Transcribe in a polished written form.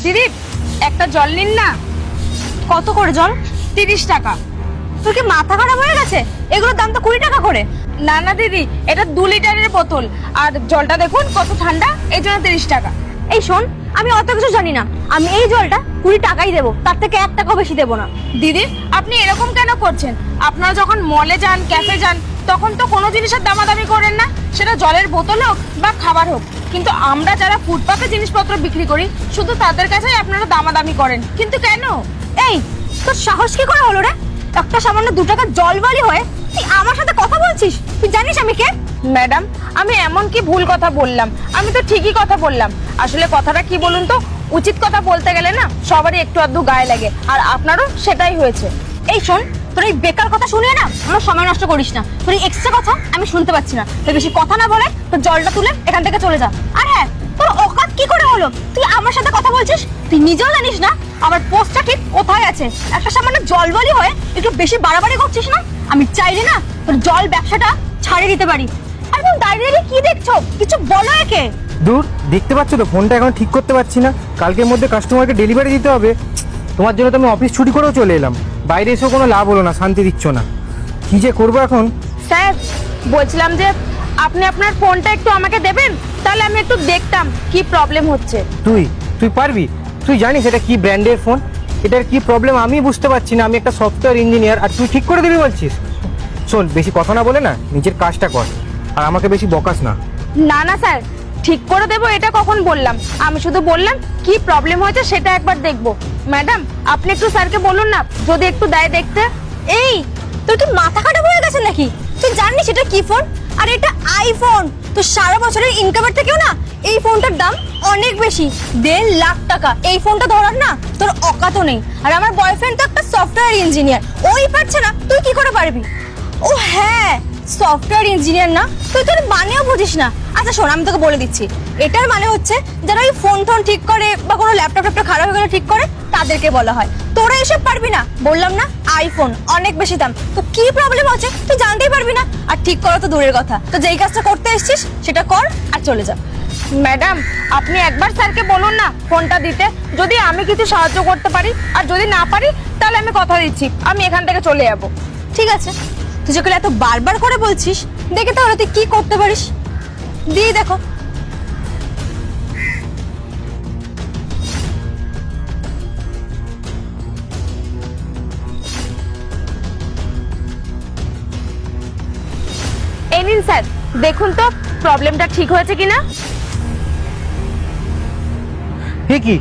দিদি একটা জল নিন না। কত করে জল? 30 টাকা। তোর কি মাথা খারাপ হয়ে গেছে? এগুলোর দাম তো 20 টাকা করে। না না দিদি, এটা 2 লিটারের বোতল, আর জলটা দেখুন কত ঠান্ডা, এই জন্য 30 টাকা। এই শোন, আমি অত কিছু জানি না, আমি এই জলটা 20 টাকাই দেবো, তার থেকে 1 টাকাও বেশি দেবো না। দিদি আপনি এরকম কেন করছেন? আপনারা যখন মলে যান, ক্যাফে যান, তখন তো কোনো জিনিসের দামাদামি করেন না, সেটা জলের বোতল হোক বা খাবার হোক। কিন্তু আমরা যারা ফুটপাতে জিনিসপত্র বিক্রি করি, শুধু তাদের কাছেই আপনারা দামাদামি করেন। কিন্তু কেন? এই, তোর সাহস কি করে হলো রে? একটা সামান্য 2 টাকা জলবালি হয়ে তুই আমার সাথে কথা বলছিস? তুই জানিস আমি কে? ম্যাডাম, আমি এমন কি ভুল কথা বললাম? আমি তো ঠিকই কথা বললাম। আসলে কথাটা কি বলুন তো, উচিত কথা বলতে গেলে না সবারই একটু আধটু গায়ে লাগে, আর আপনারও সেটাই হয়েছে। এই শোন, তোর এই বেকার কথা শুনিয়ে না আমার সময় নষ্ট করিস না। তোর এই এক্সট্রা কথা আমি শুনতে পাচ্ছি না। তুই বেশি কথা না বলে তোর জলটা তুলে এখান থেকে চলে যা। আর হ্যাঁ, তোর অকাত কি করে হলো তুই আমার সাথে কথা বলছিস? তুই নিজেও জানিস না আমার পোস্টটা ঠিক কোথায় আছে। একটা সামান্য জলবলি হয়ে একটু বেশি বাড়াবাড়ি করছিস না। আমি চাইলে না তোর জল ব্যবসাটা ছাড়িয়ে দিতে পারি। আর তুমি দাঁড়িয়ে দাঁড়িয়ে কি দেখছো? কিছু বলো একে। দূর, দেখতে পাচ্ছ তো ফোনটা এখন ঠিক করতে পারছি না। কালকের মধ্যে কাস্টমারকে ডেলিভারি দিতে হবে। তোমার জন্য তো আমি অফিস ছুটি করেও চলে এলাম। বাইরে এসেও কোনো লাভ হলো না, শান্তি দিচ্ছ না। কি যে করবো এখন। স্যার, বলছিলাম যে আপনি আপনার ফোনটা একটু আমাকে দেবেন, তাহলে আমি একটু দেখতাম কি প্রবলেম হচ্ছে। তুই পারবি? তুই জানিস এটা কি ব্র্যান্ডের ফোন? এটার কি প্রবলেম আমি বুঝতে পারছি না। আমি একটা সফটওয়্যার ইঞ্জিনিয়ার, আর তুই ঠিক করে দিবি বলছিস? শোন, বেশি কথা না বলে না নিজের কাজটা কর, আর আমাকে বেশি বকাস না। না না স্যার, ঠিক করে দেবো এটা কখন বললাম? আমি শুধু বললাম কি প্রবলেম হয়েছে সেটা একবার দেখবো। ম্যাডাম, আপনি একটু স্যারকে বলুন না যদি একটু দেয় দেখতে। এই, তোর কি মাথা খারাপ হয়ে গেছে নাকি? তুই জানিস এটা কি ফোন? আর এটা আইফোন। তো সারা বছরের ইনকামের থেকেও না এই ফোনটার দাম অনেক বেশি, 1.5 লাখ টাকা। এই ফোনটা ধরার না তোর অকাতও নেই। আর আমার বয়ফ্রেন্ড তো একটা সফটওয়্যার ইঞ্জিনিয়ার, ওই পারছে না, তুই কি করে পারবি? ও হ্যাঁ, সফটওয়্যার ইঞ্জিনিয়ার না, তুই তোর মানেও বুঝিস না। আচ্ছা শোন, আমি তোকে বলে দিচ্ছি, এটার মানে হচ্ছে যারা ওই ফোন টোন ঠিক করে বা কোনো ল্যাপটপ ট্যাপটপ খারাপ হয়ে গেলে ঠিক করে, তাদেরকে বলা হয়। তোরা এসব পারবি না, বললাম না আইফোন অনেক বেশি দাম। তো কি প্রবলেম হচ্ছে তুই জানতেই পারবি না, আর ঠিক করা তো দূরের কথা। তো যেই কাজটা করতে এসেছিস সেটা কর আর চলে যা। ম্যাডাম, আপনি একবার স্যারকে বলুন না ফোনটা দিতে, যদি আমি কিছু সাহায্য করতে পারি। আর যদি না পারি তাহলে আমি কথা দিচ্ছি আমি এখান থেকে চলে যাব। ঠিক আছে, তুই যখন এত বারবার করে বলছিস, দেখে তাহলে তুই কি করতে পারিস, দিয়ে দেখো। এই নিন স্যার, দেখুন তো প্রবলেমটা ঠিক হয়েছে কিনা। কি